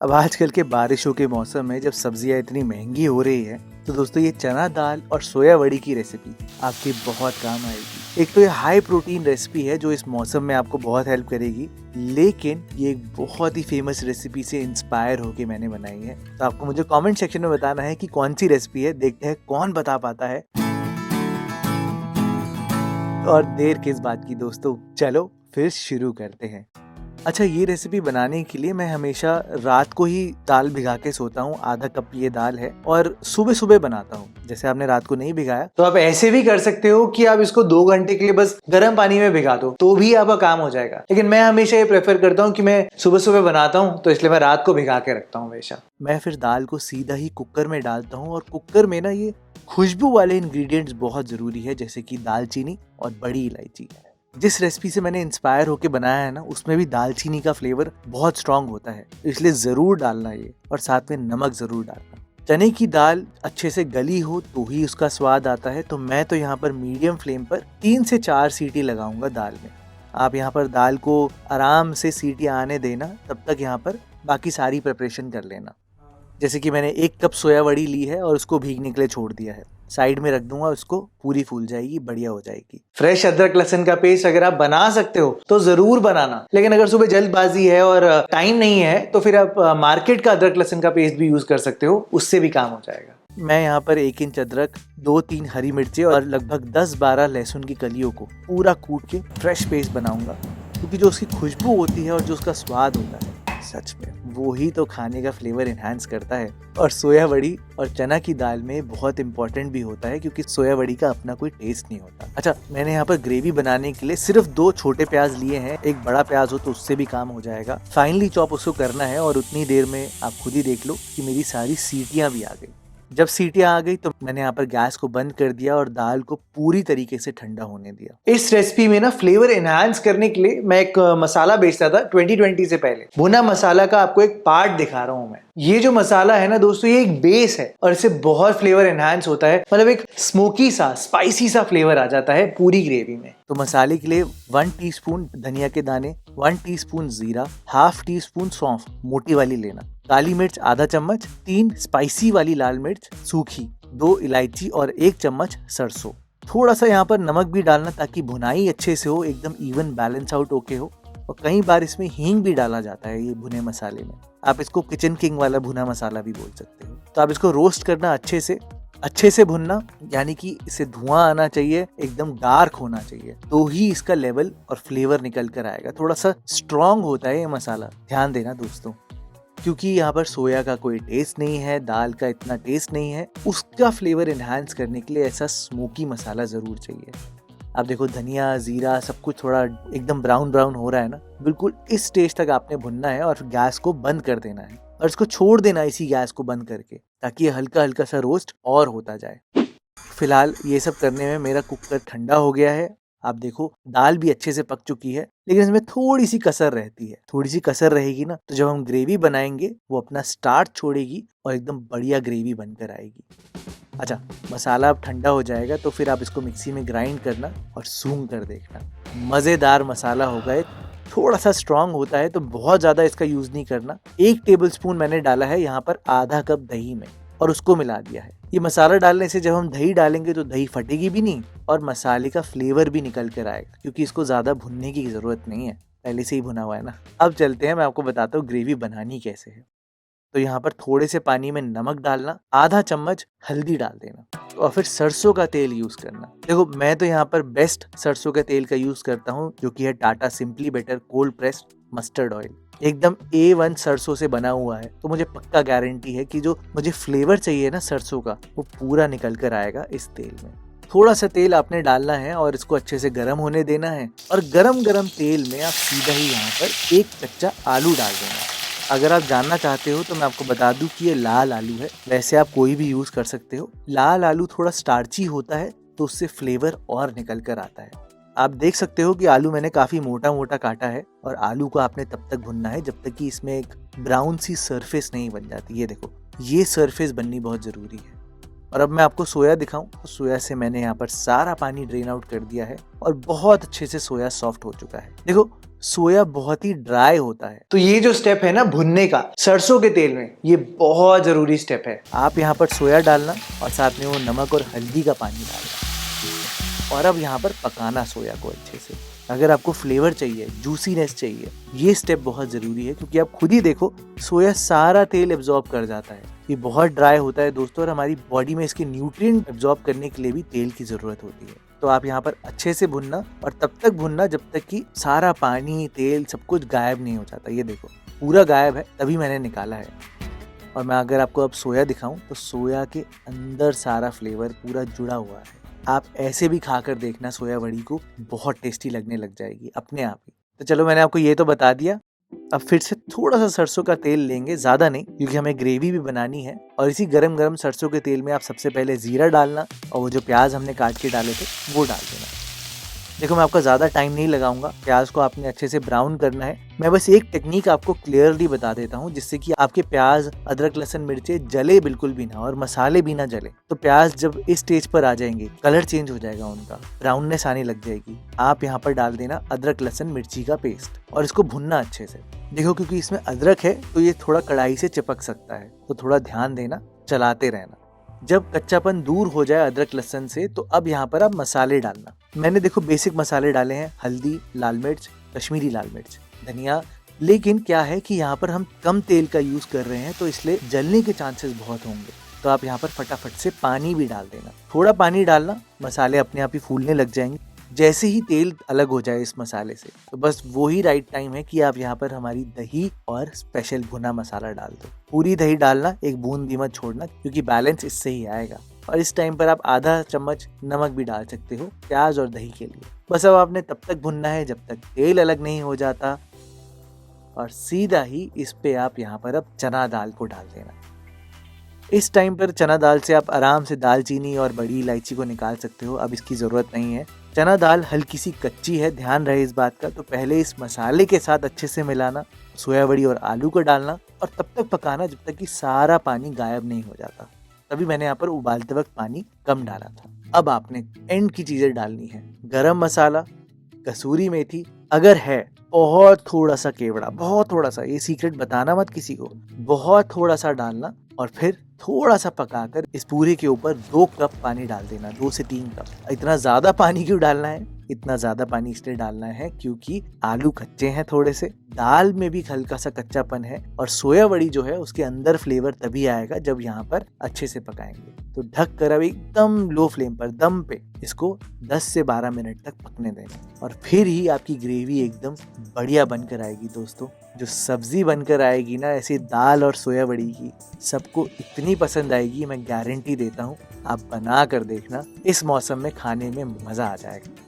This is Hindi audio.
अब आजकल के बारिशों के मौसम में जब सब्जियां इतनी महंगी हो रही है तो दोस्तों ये चना दाल और सोया वड़ी की रेसिपी आपके बहुत काम आएगी। एक तो ये हाई प्रोटीन रेसिपी है जो इस मौसम में आपको बहुत हेल्प करेगी, लेकिन ये एक बहुत ही फेमस रेसिपी से इंस्पायर होके मैंने बनाई है। तो आपको मुझे कमेंट सेक्शन में बताना है कि कौन सी रेसिपी है, देखते हैं कौन बता पाता है। और देर किस बात की दोस्तों, चलो फिर शुरू करते हैं। अच्छा, ये रेसिपी बनाने के लिए मैं हमेशा रात को ही दाल भिगा के सोता हूँ। आधा कप ये दाल है और सुबह सुबह बनाता हूँ। जैसे आपने रात को नहीं भिगाया तो आप ऐसे भी कर सकते हो कि आप इसको 2 घंटे के लिए बस गर्म पानी में भिगा दो तो भी आपका काम हो जाएगा। लेकिन मैं हमेशा ये प्रेफर करता हूँ कि मैं सुबह सुबह बनाता हूँ, तो इसलिए मैं रात को भिगा के रखता हूँ हमेशा। मैं फिर दाल को सीधा ही कुकर में डालता हूँ और कुकर में ना ये खुशबू वाले इंग्रेडिएंट्स बहुत जरूरी है, जैसे कि दालचीनी और बड़ी इलायची। जिस रेसिपी से मैंने इंस्पायर होके बनाया है ना, उसमें भी दालचीनी का फ्लेवर बहुत स्ट्रांग होता है, तो इसलिए जरूर डालना ये, और साथ में नमक जरूर डालना। चने की दाल अच्छे से गली हो तो ही उसका स्वाद आता है, तो मैं तो यहाँ पर मीडियम फ्लेम पर 3 से 4 सीटी लगाऊंगा दाल में। आप यहाँ पर दाल को आराम से सीटी आने देना, तब तक यहाँ पर बाकी सारी प्रिपरेशन कर लेना। जैसे कि मैंने 1 कप सोया वड़ी ली है और उसको भीगने के लिए छोड़ दिया है, साइड में रख दूंगा, उसको पूरी फूल जाएगी, बढ़िया हो जाएगी। फ्रेश अदरक लहसुन का पेस्ट अगर आप बना सकते हो तो जरूर बनाना, लेकिन अगर सुबह जल्दबाजी है और टाइम नहीं है तो फिर आप मार्केट का अदरक लहसुन का पेस्ट भी यूज कर सकते हो, उससे भी काम हो जाएगा। मैं यहाँ पर 1 इंच अदरक, 2-3 हरी मिर्चें और लगभग 10-12 लहसुन की कलियों को पूरा कूट के फ्रेश पेस्ट बनाऊंगा, क्योंकि जो उसकी खुशबू होती है और जो उसका स्वाद होता है, सच में वो ही तो खाने का फ्लेवर एनहांस करता है। और सोया वड़ी और चना की दाल में बहुत इंपॉर्टेंट भी होता है, क्योंकि सोया वड़ी का अपना कोई टेस्ट नहीं होता। अच्छा, मैंने यहाँ पर ग्रेवी बनाने के लिए सिर्फ 2 छोटे प्याज लिए हैं। एक बड़ा प्याज हो तो उससे भी काम हो जाएगा। फाइनली चॉप उसको करना है और उतनी देर में आप खुद ही देख लो कि मेरी सारी सीटियां भी आ गई। जब सीटियां आ गई तो मैंने यहाँ पर गैस को बंद कर दिया और दाल को पूरी तरीके से ठंडा होने दिया। इस रेसिपी में ना फ्लेवर एनहांस करने के लिए मैं एक मसाला बेचता था 2020 से पहले। भुना मसाला का आपको एक पार्ट दिखा रहा हूं मैं। ये जो मसाला है ना दोस्तों, ये एक बेस है और इससे बहुत फ्लेवर एनहांस होता है, मतलब एक स्मोकी सा, स्पाइसी सा फ्लेवर आ जाता है पूरी ग्रेवी में। तो मसाले के लिए 1 टीस्पून धनिया के दाने, 1 टीस्पून जीरा, हाफ टी स्पून सौंफ मोटी वाली लेना, काली मिर्च आधा चम्मच, 3 स्पाइसी वाली लाल मिर्च सूखी, 2 इलायची और 1 चम्मच सरसों। थोड़ा सा यहाँ पर नमक भी डालना ताकि भुनाई अच्छे से हो, एकदम इवन बैलेंस आउट ओके हो। और कई बार इसमें हींग भी डाला जाता है ये भुने मसाले में। आप इसको किचन किंग वाला भुना मसाला भी बोल सकते हो। तो आप इसको रोस्ट करना अच्छे से भुनना, यानी कि इसे धुआं आना चाहिए, एकदम डार्क होना चाहिए, तो ही इसका लेवल और फ्लेवर निकल कर आएगा। थोड़ा सा स्ट्रॉन्ग होता है ये मसाला, ध्यान देना दोस्तों, क्योंकि यहाँ पर सोया का कोई टेस्ट नहीं है, दाल का इतना टेस्ट नहीं है। उसका फ्लेवर एनहांस करने के लिए ऐसा स्मोकी मसाला जरूर चाहिए। आप देखो, धनिया जीरा सब कुछ थोड़ा एकदम ब्राउन ब्राउन हो रहा है ना, बिल्कुल इस स्टेज तक आपने भुनना है और गैस को बंद कर देना है और इसको छोड़ देना इसी गैस को बंद करके, ताकि ये हल्का हल्का सा रोस्ट और होता जाए। फिलहाल ये सब करने में मेरा कुकर ठंडा हो गया है। आप देखो, दाल भी अच्छे से पक चुकी है, लेकिन इसमें थोड़ी सी कसर रहती है। थोड़ी सी कसर रहेगी ना, तो जब हम ग्रेवी बनाएंगे वो अपना स्टार्च छोड़ेगी और एकदम बढ़िया ग्रेवी बनकर आएगी। अच्छा, मसाला अब ठंडा हो जाएगा तो फिर आप इसको मिक्सी में ग्राइंड करना और सूंघ कर देखना। मज़ेदार मसाला होगा ये। थोड़ा सा स्ट्रांग होता है तो बहुत ज़्यादा इसका यूज़ नहीं करना। 1 टेबलस्पून मैंने डाला है यहाँ पर आधा कप दही में और उसको मिला दिया है। ये मसाला डालने से जब हम दही डालेंगे तो दही फटेगी भी नहीं और मसाले का फ्लेवर भी निकल कर आएगा, क्योंकि इसको ज़्यादा भुनने की ज़रूरत नहीं है, पहले से ही भुना हुआ है ना। अब चलते हैं, मैं आपको बताता हूँ ग्रेवी बनानी कैसे है। तो यहाँ पर थोड़े से पानी में नमक डालना, आधा चम्मच हल्दी डाल देना और फिर सरसों का तेल यूज करना। देखो, मैं तो यहाँ पर बेस्ट सरसों का तेल का यूज करता हूँ, जो कि है Tata simply better cold pressed mustard oil. एकदम A1 सरसों से बना हुआ है, तो मुझे पक्का गारंटी है कि जो मुझे फ्लेवर चाहिए ना सरसों का, वो पूरा निकल कर आएगा इस तेल में। थोड़ा सा तेल आपने डालना है और इसको अच्छे से गर्म होने देना है और गरम गरम तेल में आप सीधा ही यहाँ पर 1 कच्चा आलू डाल देना। अगर आप जानना चाहते हो तो मैं आपको बता दूं कि ये लाल आलू है, वैसे आप कोई भी यूज कर सकते हो। लाल आलू थोड़ा स्टार्ची होता है तो उससे फ्लेवर और निकल कर आता है। आप देख सकते हो कि आलू मैंने काफी मोटा मोटा काटा है और आलू को आपने तब तक भुनना है जब तक कि इसमें एक ब्राउन सी सरफेस नहीं बन जाती। ये देखो, ये सरफेस बननी बहुत जरूरी है। और अब मैं आपको सोया दिखाऊं तो सोया से मैंने यहाँ पर सारा पानी ड्रेन आउट कर दिया है और बहुत अच्छे से सोया सॉफ्ट हो चुका है। देखो सोया बहुत ही ड्राई होता है, तो ये जो स्टेप है ना भुनने का सरसों के तेल में, ये बहुत जरूरी स्टेप है। आप यहाँ पर सोया डालना और साथ में वो नमक और हल्दी का पानी डालना और अब यहाँ पर पकाना सोया को अच्छे से। अगर आपको फ्लेवर चाहिए, जूसीनेस चाहिए, ये स्टेप बहुत जरूरी है, क्योंकि आप खुद ही देखो सोया सारा तेल एब्जॉर्ब कर जाता है। ये बहुत ड्राई होता है दोस्तों, और हमारी बॉडी में इसके न्यूट्रिएंट एब्जॉर्ब करने के लिए भी तेल की जरूरत होती है। तो आप यहाँ पर अच्छे से भुनना और तब तक भुनना जब तक कि सारा पानी, तेल सब कुछ गायब नहीं हो जाता। ये देखो पूरा गायब है, तभी मैंने निकाला है। और मैं अगर आपको अब सोया दिखाऊं तो सोया के अंदर सारा फ्लेवर पूरा जुड़ा हुआ है। आप ऐसे भी खाकर देखना, सोया वड़ी को बहुत टेस्टी लगने लग जाएगी अपने आप ही। तो चलो मैंने आपको ये तो बता दिया। अब फिर से थोड़ा सा सरसों का तेल लेंगे, ज़्यादा नहीं, क्योंकि हमें ग्रेवी भी बनानी है। और इसी गरम गरम सरसों के तेल में आप सबसे पहले जीरा डालना और वो जो प्याज हमने काट के डाले थे वो डाल देना। देखो मैं आपका ज़्यादा टाइम नहीं लगाऊंगा, प्याज को आपने अच्छे से ब्राउन करना है। मैं बस एक टेक्निक आपको क्लियरली बता देता हूँ, जिससे कि आपके प्याज, अदरक, लहसुन, मिर्चे जले बिल्कुल भी ना और मसाले भी ना जले। तो प्याज जब इस स्टेज पर आ जाएंगे, कलर चेंज हो जाएगा उनका, ब्राउननेस आने लग जाएगी, आप यहाँ पर डाल देना अदरक, लहसुन, मिर्ची का पेस्ट और इसको भुनना अच्छे से। देखो क्योंकि इसमें अदरक है तो ये थोड़ा कढ़ाई से चिपक सकता है, तो थोड़ा ध्यान देना, चलाते रहना। जब कच्चापन दूर हो जाए अदरक लहसुन से, तो अब यहाँ पर आप मसाले डालना। मैंने देखो बेसिक मसाले डाले हैं, हल्दी, लाल मिर्च, कश्मीरी लाल मिर्च, धनिया। लेकिन क्या है कि यहाँ पर हम कम तेल का यूज कर रहे हैं, तो इसलिए जलने के चांसेस बहुत होंगे। तो आप यहाँ पर फटाफट से पानी भी डाल देना, थोड़ा पानी डालना, मसाले अपने आप ही फूलने लग जाएंगे जैसे ही तेल अलग हो जाए इस मसाले से। तो बस वो ही राइट टाइम है कि आप यहाँ पर हमारी दही और स्पेशल भुना मसाला डाल दो। पूरी दही डालना, एक बूंद भी मत छोड़ना, क्योंकि बैलेंस इससे ही आएगा। और इस टाइम पर आप आधा चम्मच नमक भी डाल सकते हो प्याज और दही के लिए। बस अब आपने तब तक भुनना है जब तक तेल अलग नहीं हो जाता, और सीधा ही इस पे आप यहाँ पर अब चना दाल को डाल देना। इस टाइम पर चना दाल से आप आराम से दालचीनी और बड़ी इलायची को निकाल सकते हो, अब इसकी ज़रूरत नहीं है। चना दाल हल्की सी कच्ची है, ध्यान रहे इस बात का। तो पहले इस मसाले के साथ अच्छे से मिलाना, सोया बड़ी और आलू को डालना और तब तक पकाना जब तक कि सारा पानी गायब नहीं हो जाता। तभी मैंने यहाँ पर उबालते वक्त पानी कम डाला था। अब आपने एंड की चीज़ें डालनी है, गरम मसाला, कसूरी मेथी, अगर है बहुत थोड़ा सा केवड़ा, बहुत थोड़ा सा, ये सीक्रेट बताना मत किसी को, बहुत थोड़ा सा डालना। और फिर थोड़ा सा पकाकर इस पूरे के ऊपर 2 कप पानी डाल देना, 2 से 3 कप। इतना ज़्यादा पानी क्यों डालना है? इतना ज़्यादा पानी इसलिए डालना है क्योंकि आलू कच्चे हैं थोड़े से, दाल में भी हल्का सा कच्चापन है, और सोया वड़ी जो है उसके अंदर फ्लेवर तभी आएगा जब यहाँ पर अच्छे से पकाएंगे। तो ढक कर अब एकदम लो फ्लेम पर दम पे इसको 10 से 12 मिनट तक पकने देना, और फिर ही आपकी ग्रेवी एकदम बढ़िया बनकर आएगी दोस्तों। जो सब्जी बनकर आएगी ना ऐसे दाल और सोया बड़ी की, सबको इतनी पसंद आएगी, मैं गारंटी देता हूँ। आप बना कर देखना, इस मौसम में खाने में मज़ा आ जाएगा।